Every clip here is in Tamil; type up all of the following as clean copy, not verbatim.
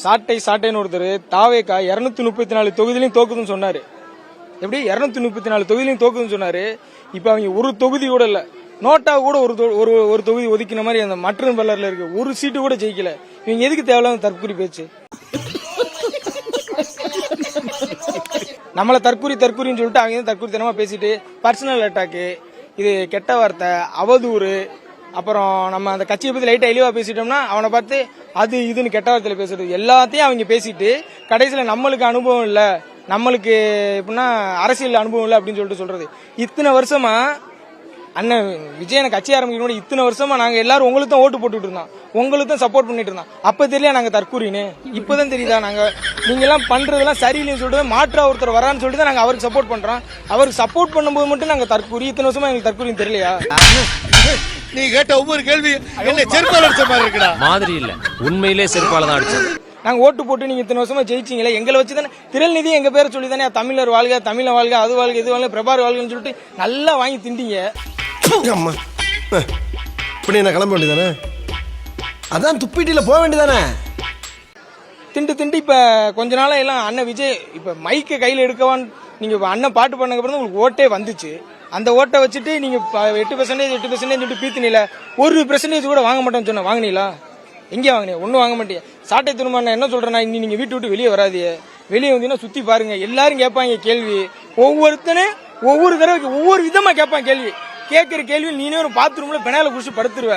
சாட்டைன்னு ஒருத்தர் தாவேக்கா 234 தொகுதியிலையும் தோக்குதுன்னு சொன்னாரு. எப்படி 234 தொகுதியிலையும் தோக்குதுன்னு சொன்னாரு. இப்ப அவங்க ஒரு தொகுதி கூட இல்ல, நோட்டா கூட ஒரு தொகுதி ஒதுக்கின மாதிரி அந்த மற்ற பல்லர்ல இருக்கு, ஒரு சீட்டு கூட ஜெயிக்கல. இவங்க எதுக்கு தேவையில்லாத தற்கூரி பேச்சு? நம்மள தற்கூரின்னு சொல்லிட்டு அவங்க தற்கூரித்தனமா பேசிட்டு பர்சனல் அட்டாக்கு, இது கெட்ட வார்த்தை, அவதூறு, அப்புறம் நம்ம அந்த கட்சியை பத்தி லைட்டா இழிவா பேசிட்டோம்னா அவனை பார்த்து அது இதுன்னு கெட்ட வார்த்தையில பேசுறது எல்லாத்தையும் அவங்க பேசிட்டு கடைசியில நம்மளுக்கு அனுபவம் இல்ல, நம்மளுக்கு எப்படின்னா அரசியல் அனுபவம் இல்லை அப்படின்னு சொல்லிட்டு சொல்றது. இத்தனை வருஷமா அண்ணன் விஜயனை கட்சி ஆரம்பிக்கணும், இத்தனை வருஷமா நாங்க எல்லாரும் உங்களுக்கு தான் ஓட்டு போட்டுட்டு இருந்தோம், உங்களுக்கு தான் சப்போர்ட் பண்ணிட்டு இருந்தோம். அப்ப தெரியல நாங்க தற்கூரின்னு, இப்பதான் தெரியுதா நாங்க நீங்க எல்லாம் பண்றதெல்லாம் சரியில்லைன்னு சொல்லிட்டு மாற்றா ஒருத்தர் வரான்னு சொல்லிட்டு நாங்க அவருக்கு சப்போர்ட் பண்றோம். அவருக்கு சப்போர்ட் பண்ணும்போது மட்டும் நாங்க தற்கூரி, இத்தனை வருஷமா எங்களுக்கு தற்கூரின்னு தெரியலையா? நீ கேட்ட ஒவ்வொரு கேள்வி என்ன செருப்பால அடிச்ச மாதிரி இருக்குடா. மாதிரி இல்ல, உண்மையிலே செருப்பால தான் அடிச்சது. நாங்க ஓட்டு போட்டு நீங்க இத்தனை வருஷமா ஜெயிச்சீங்களே, எங்களை வச்சுதானே திரள்நிதி எங்க பேரை சொல்லி தானே தமிழர் வாழ்க, தமிழ வாழ்க, அது வாழ்க, இது வாழ்க, பிரபார் வாழ்கன்னு சொல்லிட்டு நல்லா வாங்கி திண்டீங்க. இப்படி என்ன கிளம்ப வேண்டியதானே? அதான் துப்பிட்டில போக வேண்டியதானே? திண்டு இப்ப கொஞ்ச நாளா எல்லாம் அண்ணன் விஜய் இப்ப மைக்க கையில எடுக்கவான்னு நீங்க அண்ணன் பாட்டு பண்ணக்கு அப்புறம் உங்களுக்கு ஓட்டே வந்துச்சு. அந்த ஓட்டை வச்சுட்டு நீங்க 8% சொல்லிட்டு பீத்தினில 1% கூட வாங்க மாட்டோம்னு சொன்ன, வாங்கினீங்களா? எங்கேயா வாங்கினீங்க? ஒன்னும் வாங்க மாட்டீங்க. சாட்டை திரும்ப என்ன சொல்றேன்னா, இன்னி நீங்க வீட்டு விட்டு வெளியே வராதிய, வெளியே வந்தீங்கன்னா சுத்தி பாருங்க, எல்லாரும் கேட்பாங்க கேள்வி, ஒவ்வொருத்தனும் ஒவ்வொரு தடவைக்கு ஒவ்வொரு விதமா கேட்பான் கேள்வி. கேட்கிற கேள்வி நீனே ஒரு பாத்ரூம்ல பெனால குடிச்சு படுத்துருவ.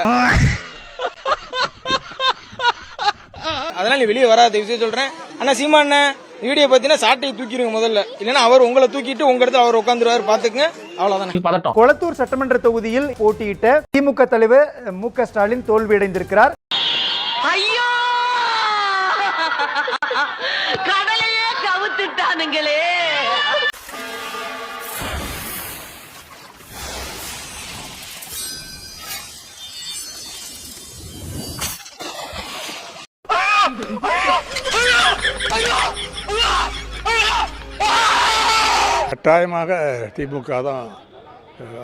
அதனால நீ வெளியே வராத விஷயம் சொல்றேன். அண்ணா சீமா அண்ணன் வீடியோ பாத்தீங்கன்னா சாட்டையை தூக்கிடுங்க முதல்ல, இல்லன்னா அவர் உங்களை தூக்கிட்டு உங்க இடத்துல அவர் உட்காந்துருவாரு, பாத்துக்குங்க. அவ்வளவுதான். கொளத்தூர் சட்டமன்ற தொகுதியில் போட்டியிட்ட திமுக தலைவர் மு.க. ஸ்டாலின் தோல்வியடைந்திருக்கிறார். ஐயோ, கடலையே கவுத்துட்டானுங்களே. கட்டாயமாக திமுக தான்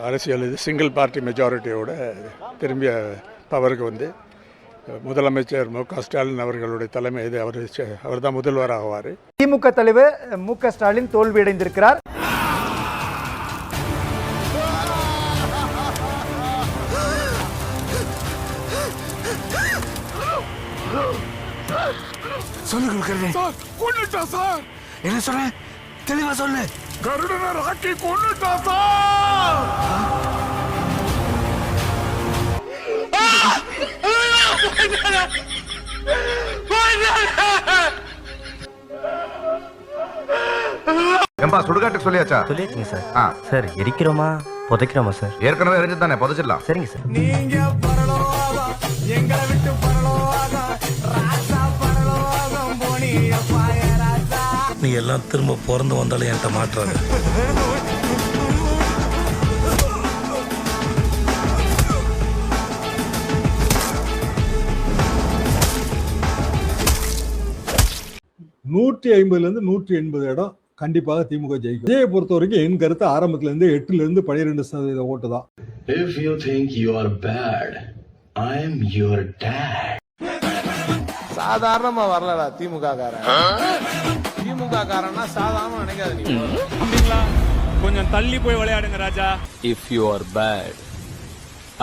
அரசியல் இது சிங்கிள் பார்ட்டி மெஜாரிட்டியோட திரும்பிய பவருக்கு வந்து முதலமைச்சர் மு.க. ஸ்டாலின் அவர்களுடைய தலைமை இது அவர் தான் முதல்வர் ஆவார். திமுக தலைவர் மு.க. ஸ்டாலின் தோல்வியடைந்திருக்கிறார். என்ன சொல்ற? தெளிவா சொல்லு. கருடனை ராக்கி கொன்னுட்டா சார். ஏம்பா சுடுகாட்டுக்கு சொல்லியாச்சா? சொல்லியாச்சுங்க சார். சார் எரிக்கிறோமா புதைக்கிறோமா சார்? ஏற்கனவே எரிஞ்சு தானே, புதைச்சிடலாம். சரிங்க சார். நீ எல்லாம் திரும்ப பிறந்து வந்தாலும் என்கிட்ட மாற்றாங்க. நூற்றி 150 180 இடம் கண்டிப்பாக திமுக ஜெயிக்கும். விஜயை பொறுத்த வரைக்கும் என் கருத்து ஆரம்பத்துல இருந்து 8% 12% ஓட்டு தான். If you think you are bad, I am your dad. சாதாரணமா வரலடா திமுக காரன். திமுக காரன்னா சாதாரணமா நினைக்காத நீ. கொஞ்சம் தள்ளி போய் விளையாடுங்க ராஜா. If you are bad,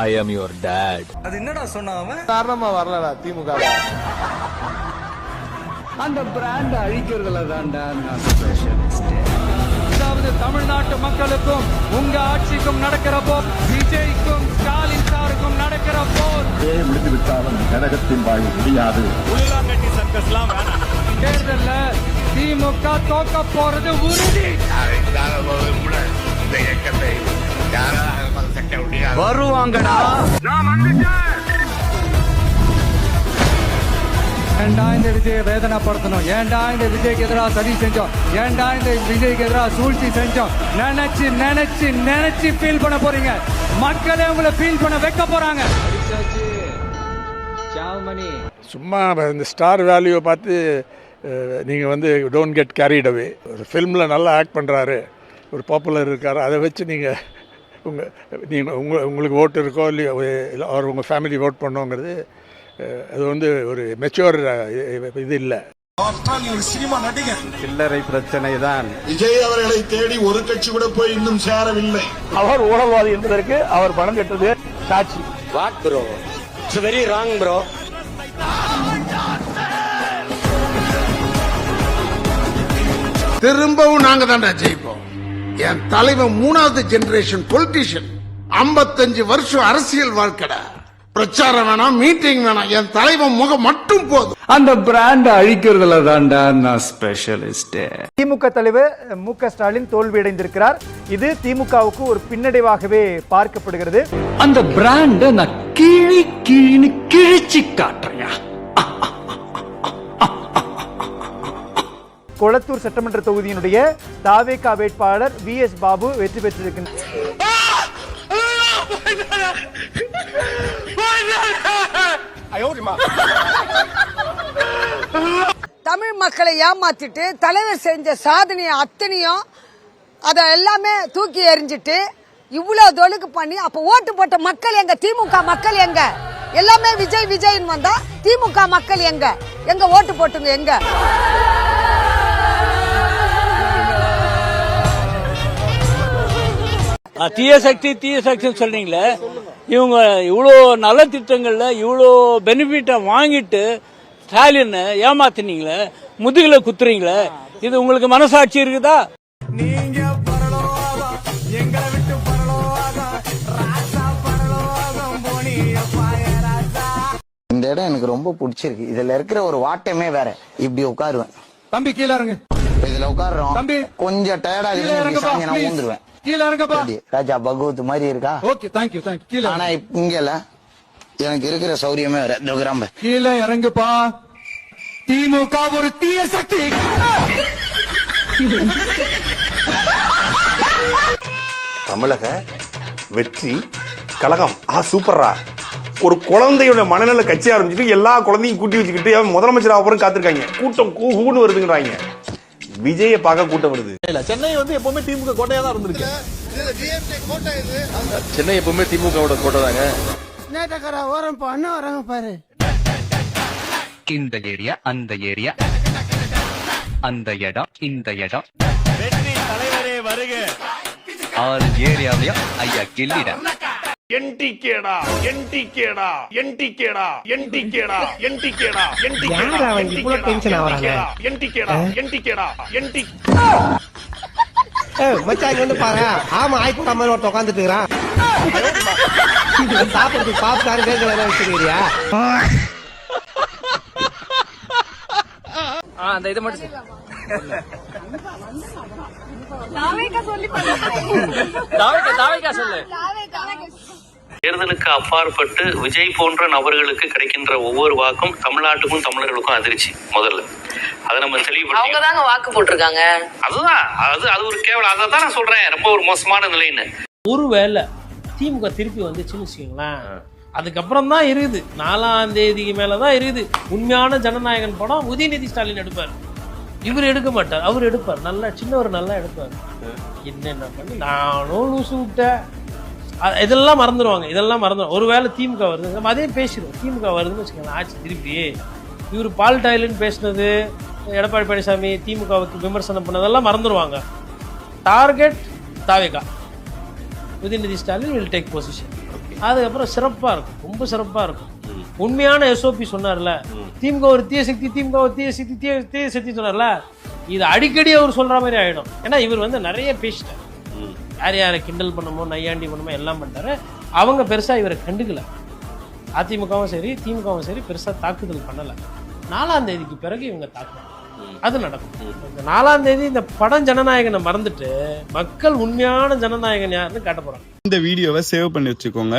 I am your dad. அது என்னடா சொன்னான்? சாதாரணமா வரலடா திமுக காரன். அந்த பிராண்ட் அழிக்கிறதுல தான்டா நான் ஸ்பெஷலிஸ்ட். அதாவது தமிழ்நாட்டு மக்களுக்கும் உங்க ஆட்சிக்கும் நடக்கிற போர், விஜய்க்கும் ஸ்டாலின் சாருக்கும் நடக்கிற போர் முடிந்து விட்டாலும் கழகத்தின் வாழ்வு முடியாது. உள்ளாங்கட்டி சர்க்கஸ்லாம் வேணாம். தேர்தல்ல திமுக தோக்க போறது உறுதி. வருவாங்கடா. ஏண்டா இந்த விஜயை வேதனைப்படுத்தணும், ஏண்டா இந்த விஜய்க்கு எதிராக சதி செஞ்சோம், ஏண்டா இந்த விஜய்க்கு எதிராக சூழ்ச்சி செஞ்சோம் நினைச்சு நினைச்சு நினைச்சு ஃபீல் பண்ண போறீங்க. மக்களே உங்களை ஃபீல் பண்ண வைக்க போறாங்க. சும்மா இந்த ஸ்டார் வேல்யூவை பார்த்து நீங்கள் வந்து டோன்ட் கெட் கேரிட் அவே. ஒரு ஃபில்மில் நல்லா ஆக்ட் பண்ணுறாரு, ஒரு பாப்புலர் இருக்கார், அதை வச்சு நீங்கள் உங்களுக்கு ஓட்டு இருக்கோ இல்லையோ, அவர் உங்கள் ஃபேமிலி ஓட் பண்ணோங்கிறது அது வந்து ஒரு மெச்சூர் இது இல்லை. சில்லறை பிரச்சனை தான். விஜய் அவர்களை தேடி ஒரு கட்சி கூட போய் இன்னும் சேரவில்லை. அவர் ஊழல்வாதி என்பதற்கு அவர் பணம் கட்டது சாட்சி. What bro, it's very wrong bro. திரும்பவும் நாங்க தான்டா ஜெயிப்போம். என் தலைவன் 3வது ஜெனரேஷன் பொலிட்டிஷியன். 55 வருஷம் அரசியல் வாழ்க்கடா. பிரச்சாரம் வேணாம், மீட்டிங் வேணாம், என் தலைவன் முகம் மட்டும் போதும். அந்த பிராண்ட அழிக்கிறதுல தான்டா நான் ஸ்பெஷலிஸ்ட். திமுக தலைவர் மு.க.ஸ்டாலின் தோல்வியடைந்திருக்கிறார். இது திமுகவுக்கு ஒரு பின்னடைவாகவே பார்க்கப்படுகிறது. அந்த பிராண்ட நான் கிழின்னு கிழிச்சு காட்டுறேன். கொளத்தூர் சட்டமன்ற தொகுதியினுடைய தாவேகா வேட்பாளர் VS பாபு வெற்றி பெற்றிருக்கின்றார். தமிழ் மக்களை ஏமாத்திட்டு தலைவர் செஞ்ச சாதனையை அத்தனையும் அதை எல்லாமே தூக்கி எறிஞ்சிட்டு இவ்வளவு தொழுக்கு பண்ணி அப்ப ஓட்டு போட்ட மக்கள் எங்க? திமுக மக்கள் எங்க? எல்லாமே விஜய் விஜய்னு வந்தா திமுக மக்கள் எங்க? எங்க ஓட்டு போட்டுங்க எங்க? தீய சக்தி சொல்றீங்களே, இவங்க இவ்வளோ நல்ல திட்டங்கள்ல இவ்வளோ பெனிஃபிட்டை வாங்கிட்டு ஸ்டாலின் ஏமாத்தினீங்களே, முதுகுல குத்துறீங்களே, இது உங்களுக்கு மனசாட்சி இருக்குதா? இந்த இடம் எனக்கு ரொம்ப பிடிச்சிருக்கு. இதுல இருக்கிற ஒரு வாட்டமே வேற. இப்படி உட்காருவேன். தம்பி கீழே இறங்கு. இதுல உட்காருறோம். கொஞ்சம் டயர்டா நான் ஊந்துருவேன். கீழே இறங்கப்பா. ராஜா பகவத் மாதிரி இருக்கா? Okay, thank you. கீழே. ஆனா இங்கல எனக்கு இருக்கிற சௌரியமே வேற. கிராம கீழே இறங்குப்பா. திமுக ஒரு தீய சக்தி. தமிழக வெற்றி கழகம் சூப்பர்ரா. ஒரு குழந்தையோட மனநல கட்சி ஆரம்பிச்சுட்டு எல்லா குழந்தையும் கூட்டி வச்சுக்கிட்டு முதலமைச்சர் அப்புறம் காத்திருக்காங்க. கூட்டம் கூன்னு வருதுங்கிறாங்க. விஜய பார்க்க கூட்டம் வருது. சென்னை வந்து எப்பவுமே திமுக கோட்டையா தான் இருந்திருக்கு. சென்னை எப்பவுமே திமுகவோட கோட்டை தாங்க. பாரு, இந்த ஏரியா, அந்த ஏரியா, அந்த இடம், இந்த இடம், வெற்றி தலைவரே வருக. 6 ஏரியாவிலையும் ஐயா கில்லிட. என்டிகேடா என்டிகேடா என்டிகேடா என்டிகேடா என்டிகேடா யாரா அவங்க இவ்வளவு டென்ஷன் ஆவறாங்க? என்டிகேடா என்டிகேடா என்டி மச்சான் வந்து பாரு. ஆமா, ஆயிப்போட மாதிரி ஒருத்த உட்காந்துட்டு இருக்கான். சாப்பிடுறதுக்கு பாப்கார்ன் கேட்கல வச்சிருக்கிறியா? அந்த இது மட்டும் சொல்லு. தேர்தலுக்கு அப்பாற்பட்டு விஜய் போன்ற நபர்களுக்கு கிடைக்கின்ற ஒவ்வொரு வாக்கும் தமிழ்நாட்டுக்கும் தமிழர்களுக்கும் அதிர்ச்சி. முதல்ல அதை நம்ம தெளிவுபடுத்தி, அவங்க தாங்க வாக்கு போட்டிருக்காங்க. அதுதான் அது ஒரு கேவலம். அதை தான் நான் சொல்றேன், ரொம்ப ஒரு மோசமான நிலைன்னு. ஒருவேளை திமுக திருப்பி வந்துச்சுன்னு வச்சுக்கோங்களேன், அதுக்கப்புறம் தான் இருக்குது 4ஆம் தேதிக்கு மேலதான் இருக்குது உண்மையான ஜனநாயகன் படம். உதயநிதி ஸ்டாலின் எடுப்பார், இவர் எடுக்க மாட்டார். அவர் எடுப்பார், நல்லா சின்னவர் நல்லா எடுப்பார். என்னென்ன பண்ணி நானும் லூசு விட்டேன், இதெல்லாம் மறந்துடுவாங்க. இதெல்லாம் மறந்துடும். ஒருவேளை திமுக வருது நம்ம அதே பேசிடுவோம். திமுக வருதுன்னு வச்சுக்கோங்களேன், ஆச்சு திருப்பி இவர் பால் டாய்லன்னு பேசினது, எடப்பாடி பழனிசாமி திமுகவுக்கு விமர்சனம் பண்ணதெல்லாம் மறந்துடுவாங்க. Target TVK, Udhayanidhi Stalin will take position. அதுக்கப்புறம் சிறப்பாக இருக்கும், ரொம்ப சிறப்பாக இருக்கும். உண்மையான SOP சொன்னார்ல, திமுக ஒரு தீய சக்தி, திமுக ஒரு தீய சக்தி சொன்னார்ல, இது அடிக்கடி அவர் சொல்ற மாதிரி ஆயிடும். ஏன்னா இவர் வந்து நிறைய பேசிட்டார், யாரை கிண்டல் பண்ணமோ நையாண்டி பண்ணமோ எல்லாம் பண்ணிட்டாரு. அவங்க பெருசா இவரை கண்டுக்கல. அதிமுகவும் சரி திமுகவும் சரி பெருசா தாக்குதல் பண்ணல. 4ஆம் தேதிக்கு பிறகு இவங்க தாக்குதல் அது நடக்கும். இந்த 4ஆம் தேதி இந்த படம் ஜனநாயகனை மறந்துட்டு மக்கள் உண்மையான ஜனநாயகன் யாருன்னு காட்ட போறாங்க. இந்த வீடியோவை சேவ் பண்ணி வச்சுக்கோங்க.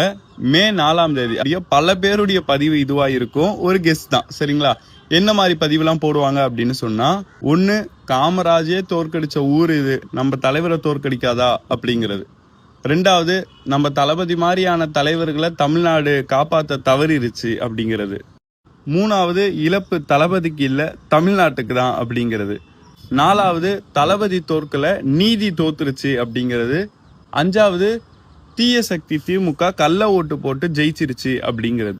மே 4ஆம் தேதி பல பேருடைய பதிவு இதுவா இருக்கும். ஒரு கெஸ்ட் தான், சரிங்களா? என்ன மாதிரி பதிவுலாம் போடுவாங்க அப்படின்னு சொன்னா, 1 காமராஜே தோற்கடிச்ச ஊர் இது, நம்ம தலைவரை தோற்கடிக்காதா அப்படிங்கிறது. 2வது, நம்ம தளபதி மாதிரியான தலைவர்களை தமிழ்நாடு காப்பாற்ற தவறிருச்சு அப்படிங்கிறது. 3வது, இழப்பு தளபதிக்கு இல்ல தமிழ்நாட்டுக்கு தான் அப்படிங்கிறது. 4வது, தளபதி தோற்கல நீதி தோத்துருச்சு அப்படிங்கிறது. 5வது, தீய சக்தி திமுக கள்ள ஓட்டு போட்டு ஜெயிச்சிருச்சு அப்படிங்கிறது.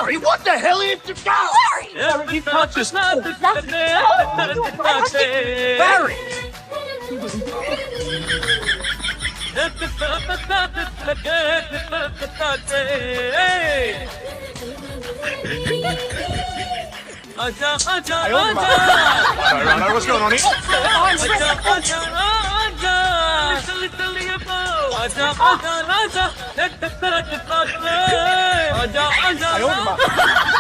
Larry, what the hell is this guy? Larry, conscious. Larry. Aja, aja, aja. What's going on here? Aja, aja, aja. Little Leo. Aja, aja, aja. Aja, aja, aja.